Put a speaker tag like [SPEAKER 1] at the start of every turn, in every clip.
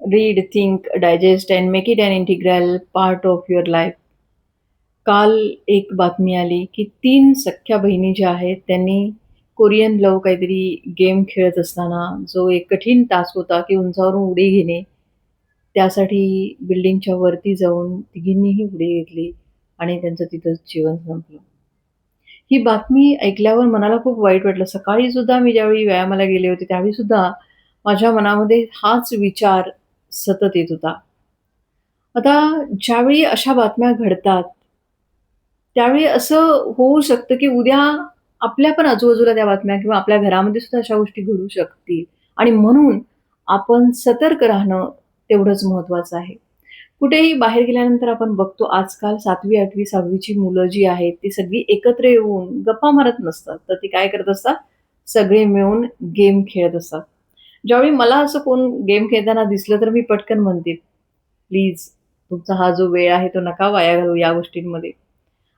[SPEAKER 1] Read, think, digest and make it an integral part of your life. काल एक बातमी आली, की 3 सख्ख्या बहिणी ज्या आहेत, त्यांनी कोरियन लव्ह काहीतरी गेम खेळत असताना जो एक कठीण टास्क होता, की उंचावरून उडी घेणे. त्यासाठी बिल्डिंगच्या वरती जाऊन तिघींनीही उडी घेतली आणि त्यांचं तिथंच जीवन संपलं. ही बातमी ऐकल्यावर मनाला खूप वाईट वाटलं. सकाळी सुद्धा मी ज्यावेळी व्यायामाला गेले होते, त्यावेळी सुद्धा माझ्या मनामध्ये हाच विचार सतत येत होता. आता ज्यावेळी अशा बातम्या घडतात, त्यावेळी असं होऊ शकतं, की उद्या आपल्या पण आजूबाजूला त्या बातम्या किंवा आपल्या घरामध्ये सुद्धा अशा गोष्टी घडू शकतील आणि म्हणून आपण सतर्क राहणं तेवढंच महत्त्वाचं आहे. कुठेही बाहेर गेल्यानंतर आपण बघतो आजकाल 7वी, 8वी, 6वी ची मुलं जी आहेत, ती सगळी एकत्र येऊन गप्पा मारत नसतात. तर ती काय करत असतात? सगळे मिळून गेम खेळत असतात. ज्यावेळी मला असं कोण गेम खेळताना दिसलं, तर मी पटकन म्हणते, "प्लीज तुमचा हा जो वेळ आहे, तो नका वाया घालवू या गोष्टींमध्ये."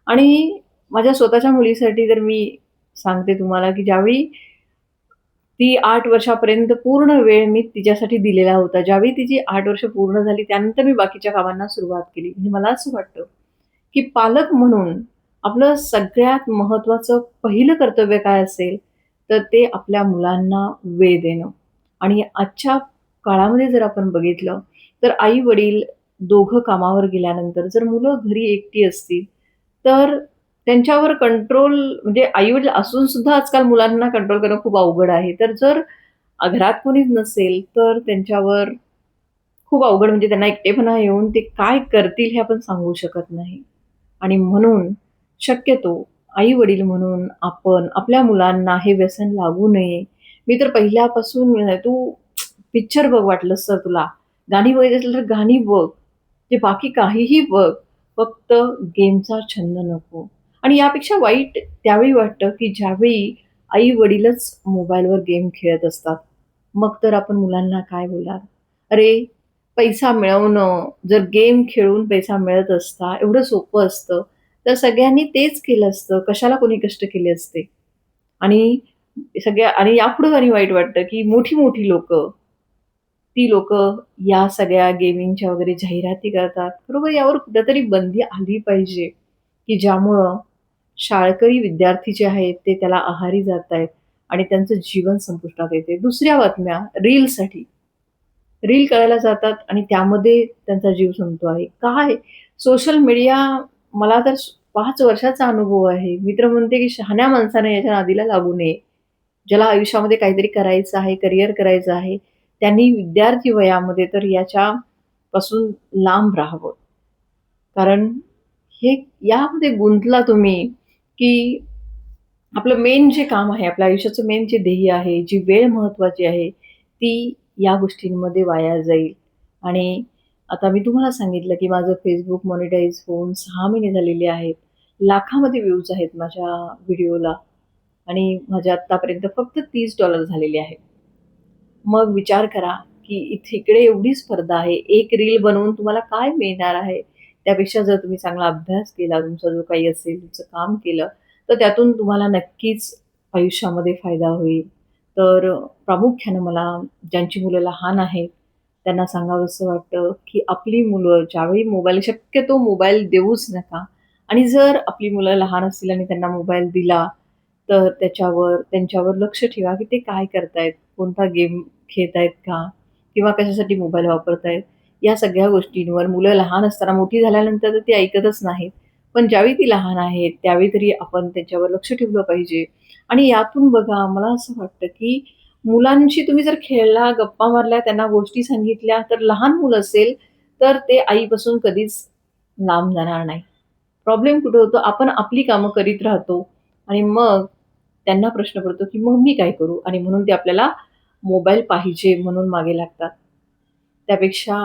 [SPEAKER 1] आणि माझ्या स्वतःच्या मुलीसाठी तर मी सांगते तुम्हाला, की ज्यावेळी ती 8 वर्षापर्यंत पूर्ण वेळ मी तिच्यासाठी दिलेला होता. ज्यावेळी तिची 8 वर्ष पूर्ण झाली, त्यानंतर मी बाकीच्या कामांना सुरुवात केली. म्हणजे मला असं वाटतं, की पालक म्हणून आपलं सगळ्यात महत्त्वाचं पहिलं कर्तव्य काय असेल, तर ते आपल्या मुलांना वेळ देणं. आणि आजच्या काळामध्ये जर आपण बघितलं, तर आई-वडील दोघं कामावर गेल्यानंतर जर मुलं घरी एकटी असतील, तर त्यांच्यावर कंट्रोल म्हणजे आई-वडील असून सुद्धा आजकाल मुलांना कंट्रोल करणं खूप अवघड आहे. तर जर घरात कोणीच नसेल, तर त्यांच्यावर खूप अवघड म्हणजे त्यांना एकटेपणा येऊन ते काय करतील हे आपण सांगू शकत नाही. आणि म्हणून शक्यतो आई-वडील म्हणून आपण आपल्या मुलांना हे व्यसन लागू नये. मी तर पहिल्यापासून तू पिक्चर बघ वाटलंस तर तुला. गाणी बघायची असेल तर गाणी बघ. ते बाकी काहीही बघ. फक्त गेमचा छंद नको. आणि यापेक्षा वाईट त्यावेळी वाटतं, की ज्यावेळी आई-वडीलच मोबाईलवर गेम खेळत असतात. मग तर आपण मुलांना काय बोलणार? अरे, पैसा मिळवणं, जर गेम खेळून पैसा मिळत असता, एवढं सोपं असतं, तर सगळ्यांनी तेच केलं असतं. कशाला कोणी कष्ट केले असते? आणि आणि यापुढं आणि वाईट वाटतं, की मोठी-मोठी लोकं, ती लोकं या सगळ्या गेमिंगच्या वगैरे जाहिराती करतात. बरोबर यावर कुठेतरी बंदी आली पाहिजे, की ज्यामुळं शाळकरी विद्यार्थी जे आहेत ते त्याला आहारी जातायत आणि त्यांचं जीवन संपुष्टात येते. दुसऱ्या बातम्या रीलसाठी. रील करायला जातात आणि त्यामध्ये त्यांचा जीव संपतो आहे. काय? सोशल मीडिया मला तर 5 वर्षाचा अनुभव आहे. मी तर म्हणते, की शहाण्या माणसाने याच्या नादीला लागू नये. ज्याला आयुष्यामध्ये काहीतरी करायचं आहे, करियर करायचं आहे, त्यांनी विद्यार्थी वयामध्ये तर याच्यापासून लांब राहावं. कारण हे यामध्ये गुंतला तुम्ही, की आपलं मेन जे काम आहे, आपल्या आयुष्याचं मेन जे ध्येय आहे, जी वेळ महत्त्वाची आहे, ती या गोष्टींमध्ये वाया जाईल. आणि आता मी तुम्हाला सांगितलं, की माझं Facebook मॉनिटाईज होऊन 6 महिने झालेले आहेत. लाखामध्ये व्ह्यूज आहेत माझ्या व्हिडिओला आणि माझे आत्तापर्यंत फक्त $30 झालेले आहेत. मग विचार करा, की इकडे एवढी स्पर्धा आहे. एक रील बनवून तुम्हाला काय मिळणार आहे? त्यापेक्षा जर तुम्ही चांगला अभ्यास केला, तुमचा जो काही असेल, तुमचं काम केलं, तर त्यातून तुम्हाला नक्कीच आयुष्यामध्ये फायदा होईल. तर प्रामुख्यानं मला ज्यांची मुलं लहान आहेत, त्यांना सांगावसं वाटतं, की आपली मुलं ज्यावेळी शक्यतो मोबाईल देऊच नका आणि जर आपली मुलं लहान असतील आणि त्यांना मोबाईल दिला, तर त्यांच्यावर लक्ष ठेवा, की ते काय करतायत? कोणता गेम खेळतायत का? किंवा कशासाठी मोबाईल वापरतायत? या सगळ्या गोष्टींवर मुलं लहान असताना मोठी झाल्यानंतर तर ती ऐकतच नाहीत. पण ज्यावेळी ती लहान आहेत, त्यावेळी तरी आपण त्यांच्यावर लक्ष ठेवलं पाहिजे. आणि यातून बघा मला असं वाटतं, की मुलांशी तुम्ही जर खेळला, गप्पा मारल्या, त्यांना गोष्टी सांगितल्या, तर लहान मुलं असेल, तर ते आईपासून कधीच लांब जाणार नाही. प्रॉब्लेम कुठे होतो? आपण आपली कामं करीत राहतो आणि मग त्यांना प्रश्न पडतो, की मग मी काय करू? आणि म्हणून ते आपल्याला मोबाईल पाहिजे म्हणून मागे लागतात. त्यापेक्षा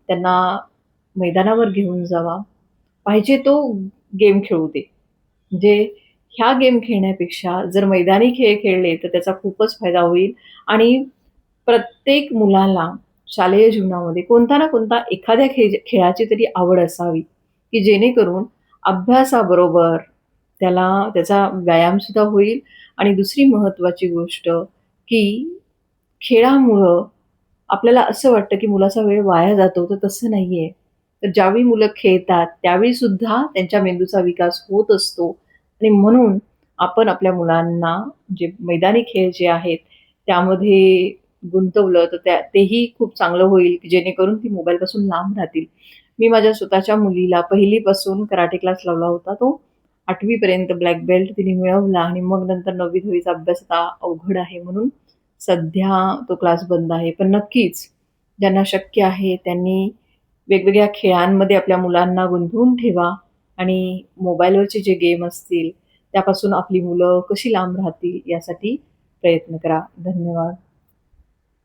[SPEAKER 1] त्यांना मैदानावर घेऊन जावा. पाहिजे तो गेम खेळू दे. म्हणजे ह्या गेम खेळण्यापेक्षा जर मैदानी खेळ खेळले, तर त्याचा खूपच फायदा होईल आणि प्रत्येक मुलाला शालेय जीवनामध्ये कोणता ना कोणता एखाद्या खेळाची तरी आवड असावी, की जेणेकरून अभ्यासाबरोबर त्याला त्याचा व्यायामसुद्धा होईल आणि दुसरी महत्त्वाची गोष्ट, की खेळामुळं आपल्याला असं वाटतं, की मुलाचा वेळ वाया जातो, तर तसं नाहीये. तर ज्यावेळी मुलं खेळतात, त्यावेळी सुद्धा त्यांच्या मेंदूचा विकास होत असतो आणि म्हणून आपण आपल्या मुलांना जे मैदानी खेळ जे आहेत, त्यामध्ये गुंतवलं तर तेही खूप चांगलं होईल, की जेणेकरून ती मोबाईलपासून लांब राहतील. मी माझ्या स्वतःच्या मुलीला 1ली पासून कराटे क्लास लावला होता. तो 8वी पर्यंत ब्लॅक बेल्ट तिने मिळवला आणि मग नंतर 9वी-10वीचा अभ्यास आता अवघड आहे म्हणून सध्या तो क्लास बंद आहे. पण नक्कीच ज्यांना शक्य आहे त्यांनी वेगवेगळ्या खेळांमध्ये आपल्या मुलांना गुंतवून ठेवा आणि मोबाईलवरचे जे गेम असतील त्यापासून आपली मुलं कशी लांब राहतील यासाठी प्रयत्न करा. धन्यवाद.